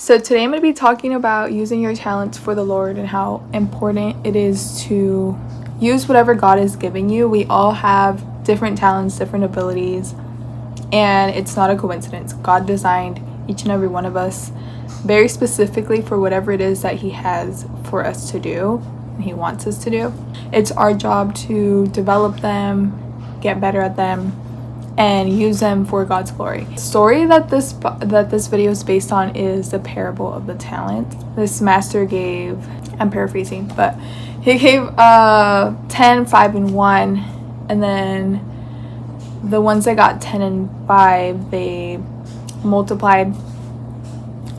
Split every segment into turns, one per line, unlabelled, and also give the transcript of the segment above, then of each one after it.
So today I'm going to be talking about using your talents for the Lord and how important it is to use whatever God is giving you. We all have different talents, different abilities, and it's not a coincidence. God designed each and every one of us very specifically for whatever it is that He has for us to do and He wants us to do. It's our job to develop them, get better at them, and use them for God's glory. The story that this video is based on is the parable of the talent. This master gave, I'm paraphrasing, but he gave 10, 5, and 1, and then the ones that got 10 and 5, they multiplied,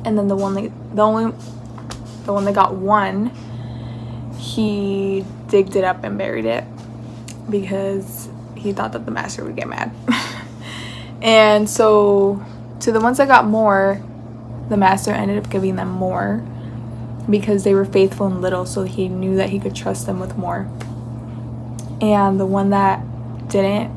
and then the one that got 1, he digged it up and buried it because he thought that the master would get mad. And so to the ones that got more, the master ended up giving them more because they were faithful in little, so he knew that he could trust them with more. And the one that didn't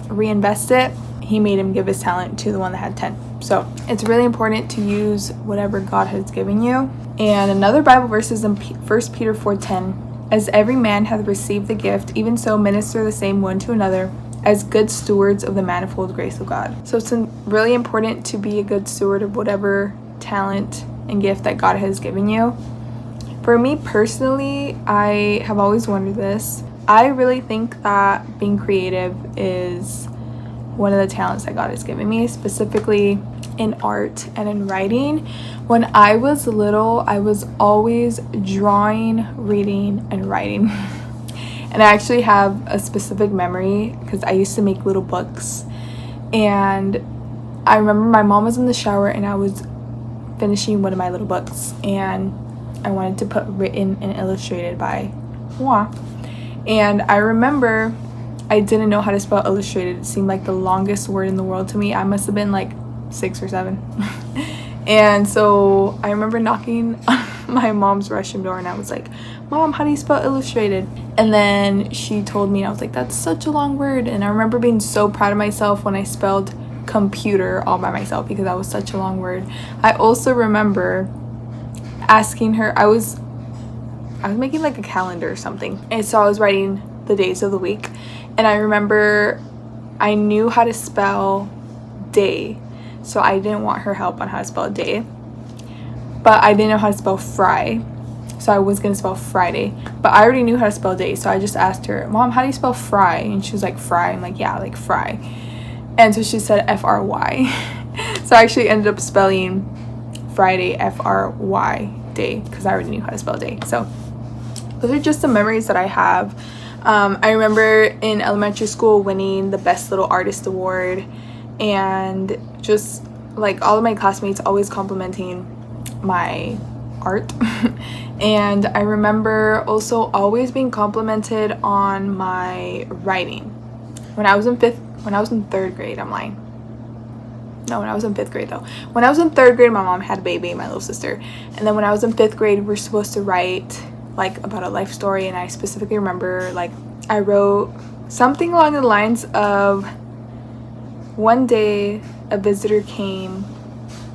reinvest it, he made him give his talent to the one that had 10. So it's really important to use whatever God has given you. And another Bible verse is in 1 Peter 4:10. As every man hath received the gift, even so minister the same one to another, as good stewards of the manifold grace of God. So it's really important to be a good steward of whatever talent and gift that God has given you. For me personally, I have always wondered this. I really think that being creative is one of the talents that God has given me, specifically in art and in writing. When I was little, I was always drawing, reading, and writing. And I actually have a specific memory because I used to make little books. And I remember my mom was in the shower and I was finishing one of my little books. And I wanted to put written and illustrated by moi. And I remember I didn't know how to spell illustrated. It seemed like the longest word in the world to me. I must have been like 6 or 7. And so I remember knocking on my mom's restroom door and I was like, Mom, how do you spell illustrated? And then she told me, and I was like, that's such a long word. And I remember being so proud of myself when I spelled computer all by myself because that was such a long word. I also remember asking her, I was making like a calendar or something. And so I was writing the days of the week. And I remember I knew how to spell day. So I didn't want her help on how to spell day. But I didn't know how to spell fry. So I was going to spell Friday. But I already knew how to spell day. So I just asked her, Mom, how do you spell fry? And she was like, fry. I'm like, yeah, like fry. And so she said F-R-Y. So I actually ended up spelling Friday, F-R-Y, day. Because I already knew how to spell day. So those are just the memories that I have. I remember in elementary school winning the Best Little Artist Award. And just like all of my classmates always complimenting my art. And I remember also always being complimented on my writing. When I was in 3rd grade, I'm lying. No, when I was in 5th grade though. When I was in 3rd grade, my mom had a baby, my little sister. And then when I was in 5th grade, we were supposed to write like about a life story. And I specifically remember like I wrote something along the lines of, one day a visitor came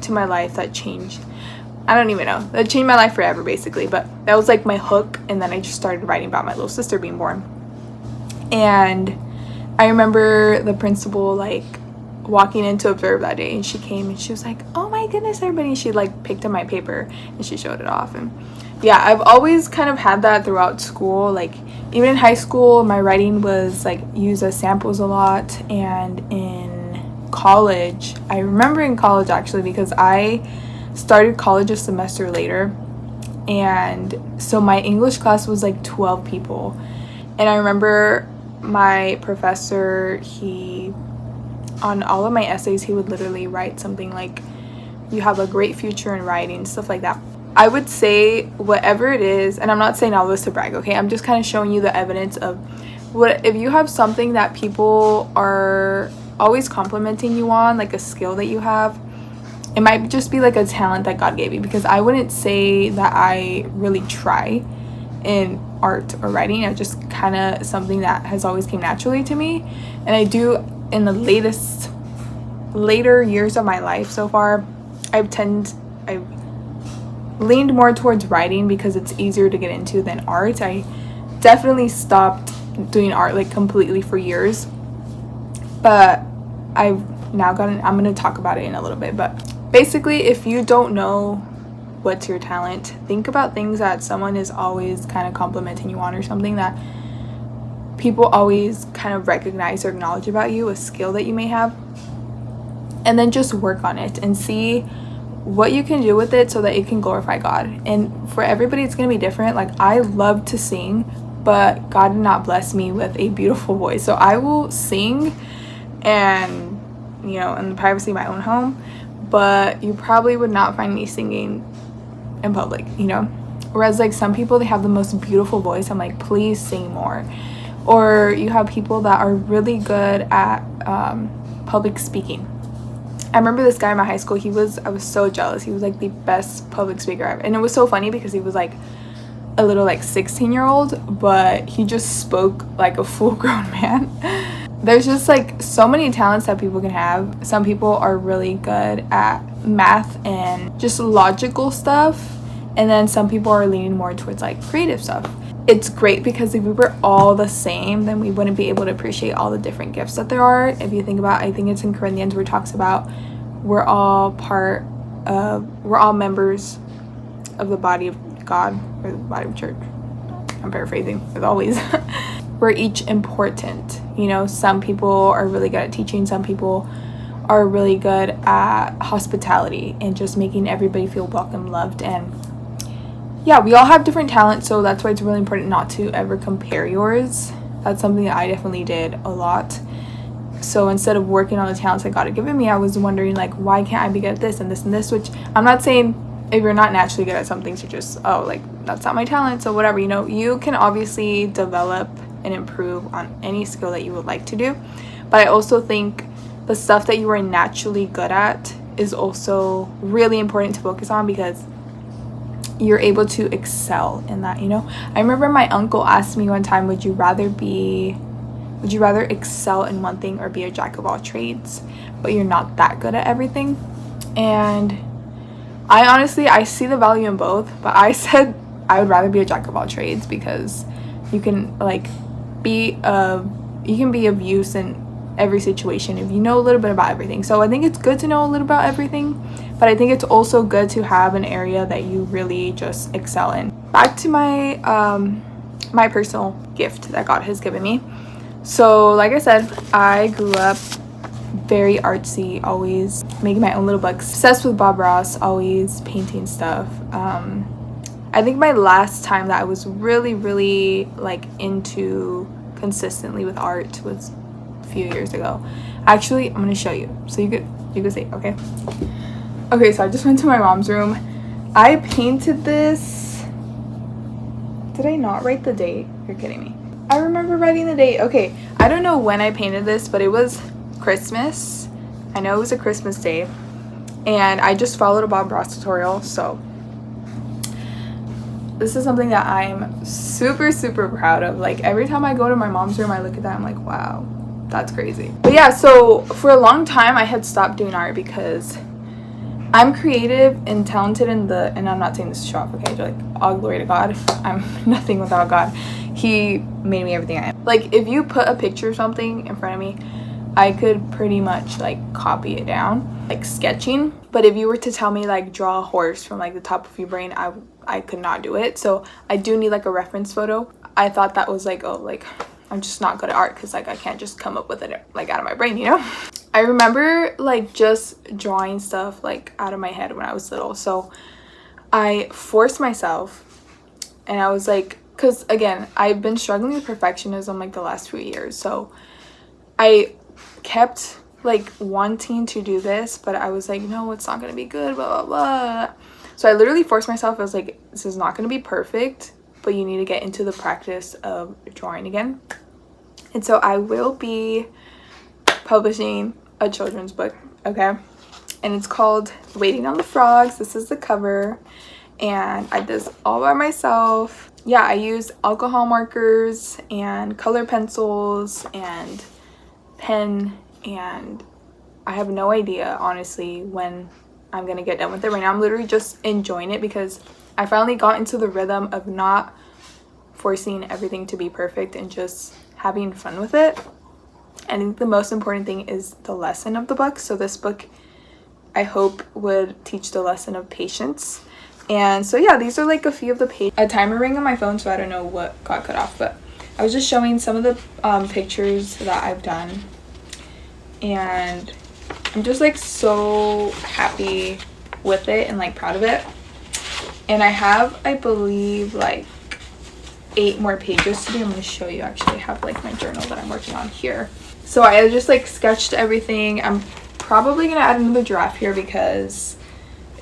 to my life that changed. I don't even know. That changed my life forever, basically. But that was like my hook. And then I just started writing about my little sister being born. And I remember the principal like walking in to observe that day. And she came and she was like, oh my goodness, everybody. And she like picked up my paper and she showed it off. And yeah, I've always kind of had that throughout school. Like even in high school, my writing was like used as samples a lot. And in college, I remember in college actually because I started college a semester later, and so my English class was like 12 people. And I remember my professor, he on all of my essays he would literally write something like, you have a great future in writing, stuff like that. I would say whatever it is, and I'm not saying all this to brag, okay, I'm just kind of showing you the evidence of what if you have something that people are always complimenting you on, like a skill that you have. It might just be like a talent that God gave you, because I wouldn't say that I really try in art or writing. It's just kind of something that has always came naturally to me, and I do in the later years of my life so far. I've tend I leaned more towards writing because it's easier to get into than art. I definitely stopped doing art like completely for years, but I've now gotten, I'm going to talk about it in a little bit, but basically if you don't know what's your talent, think about things that someone is always kind of complimenting you on, or something that people always kind of recognize or acknowledge about you, a skill that you may have, and then just work on it and see what you can do with it so that it can glorify God. And for everybody it's going to be different. Like, I love to sing, but God did not bless me with a beautiful voice, so I will sing and, you know, in the privacy of my own home, but you probably would not find me singing in public, you know. Whereas like some people, they have the most beautiful voice, I'm like, please sing more. Or you have people that are really good at public speaking. I remember this guy in my high school, I was so jealous. He was like the best public speaker ever. And it was so funny because he was like a little like 16-year-old, but he just spoke like a full-grown man. There's just like so many talents that people can have. Some people are really good at math and just logical stuff, and then some people are leaning more towards like creative stuff. It's great because if we were all the same, then we wouldn't be able to appreciate all the different gifts that there are. If you think about, I think it's in Corinthians where it talks about we're all members of the body of God, or the body of church. I'm paraphrasing as always. We're each important, you know. Some people are really good at teaching, some people are really good at hospitality and just making everybody feel welcome, loved. And yeah, we all have different talents, so that's why it's really important not to ever compare yours. That's something that I definitely did a lot. So instead of working on the talents that God had given me, I was wondering like, why can't I be good at this and this and this? Which I'm not saying if you're not naturally good at something to just, oh, like that's not my talent, so whatever, you know. You can obviously develop and improve on any skill that you would like to do, but I also think the stuff that you are naturally good at is also really important to focus on, because you're able to excel in that, you know. I remember my uncle asked me one time, would you rather excel in one thing or be a jack of all trades, but you're not that good at everything? And I see the value in both, but I said I would rather be a jack of all trades, because you can like be of use in every situation if you know a little bit about everything. So I think it's good to know a little about everything, but I think it's also good to have an area that you really just excel in. Back to my my personal gift that God has given me. So like I said, I grew up very artsy, always making my own little books, obsessed with Bob Ross, always painting stuff. I think my last time that I was really like into consistently with art was a few years ago. Actually, I'm gonna show you so you could see. Okay, so I just went to my mom's room. I painted this. Did I not write the date? You're kidding me. I remember writing the date. Okay, I don't know when I painted this, but it was Christmas. I know it was a Christmas day, and I just followed a Bob Ross tutorial. So this is something that I'm super proud of. Like, every time I go to my mom's room, I look at that, I'm like, wow, that's crazy. But yeah, so for a long time I had stopped doing art because I'm creative and talented and I'm not saying this to show off, okay? Like, all glory to God. I'm nothing without God. He made me everything I am. Like, if you put a picture of something in front of me, I could pretty much like copy it down, like sketching. But if you were to tell me like draw a horse from like the top of your brain, I could not do it. So I do need like a reference photo. I thought that was like, oh, like I'm just not good at art because like I can't just come up with it like out of my brain, you know. I remember like just drawing stuff like out of my head when I was little. So I forced myself, and I was like, because again, I've been struggling with perfectionism like the last few years. So I kept like wanting to do this, but I was like, no, it's not gonna be good, blah blah blah. So I literally forced myself. I was like, this is not gonna be perfect, but you need to get into the practice of drawing again. And so I will be publishing a children's book, okay, and it's called Waiting on the Frogs. This is the cover, and I did this all by myself. Yeah, I use alcohol markers and color pencils and pen, and I have no idea honestly when I'm gonna get done with it. Right now I'm literally just enjoying it because I finally got into the rhythm of not forcing everything to be perfect and just having fun with it. I think the most important thing is the lesson of the book. So this book, I hope, would teach the lesson of patience. And so yeah, these are like a few of the pages. A timer rang on my phone, so I don't know what got cut off, but I was just showing some of the pictures that I've done, and I'm just like so happy with it and like proud of it. And I have, I believe, like 8 more pages to do. I'm going to show you. Actually, I have like my journal that I'm working on here. So I just like sketched everything. I'm probably going to add another draft here because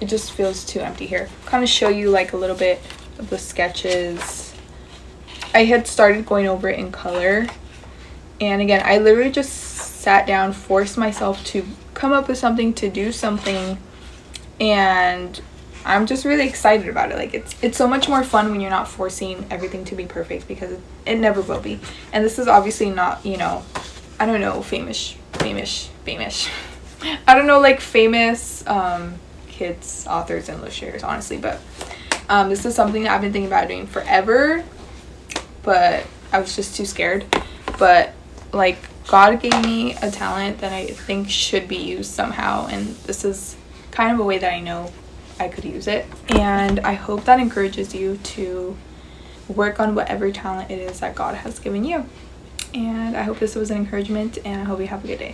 it just feels too empty here. Kind of show you like a little bit of the sketches. I had started going over it in color, and again, I literally just sat down, forced myself to come up with something, to do something, and I'm just really excited about it. Like it's so much more fun when you're not forcing everything to be perfect, because it never will be. And this is obviously not, you know, I don't know, famous I don't know, like famous kids, authors, and illustrators, honestly, but this is something that I've been thinking about doing forever, but I was just too scared. But like, God gave me a talent that I think should be used somehow, and this is kind of a way that I know I could use it. And I hope that encourages you to work on whatever talent it is that God has given you. And I hope this was an encouragement, and I hope you have a good day.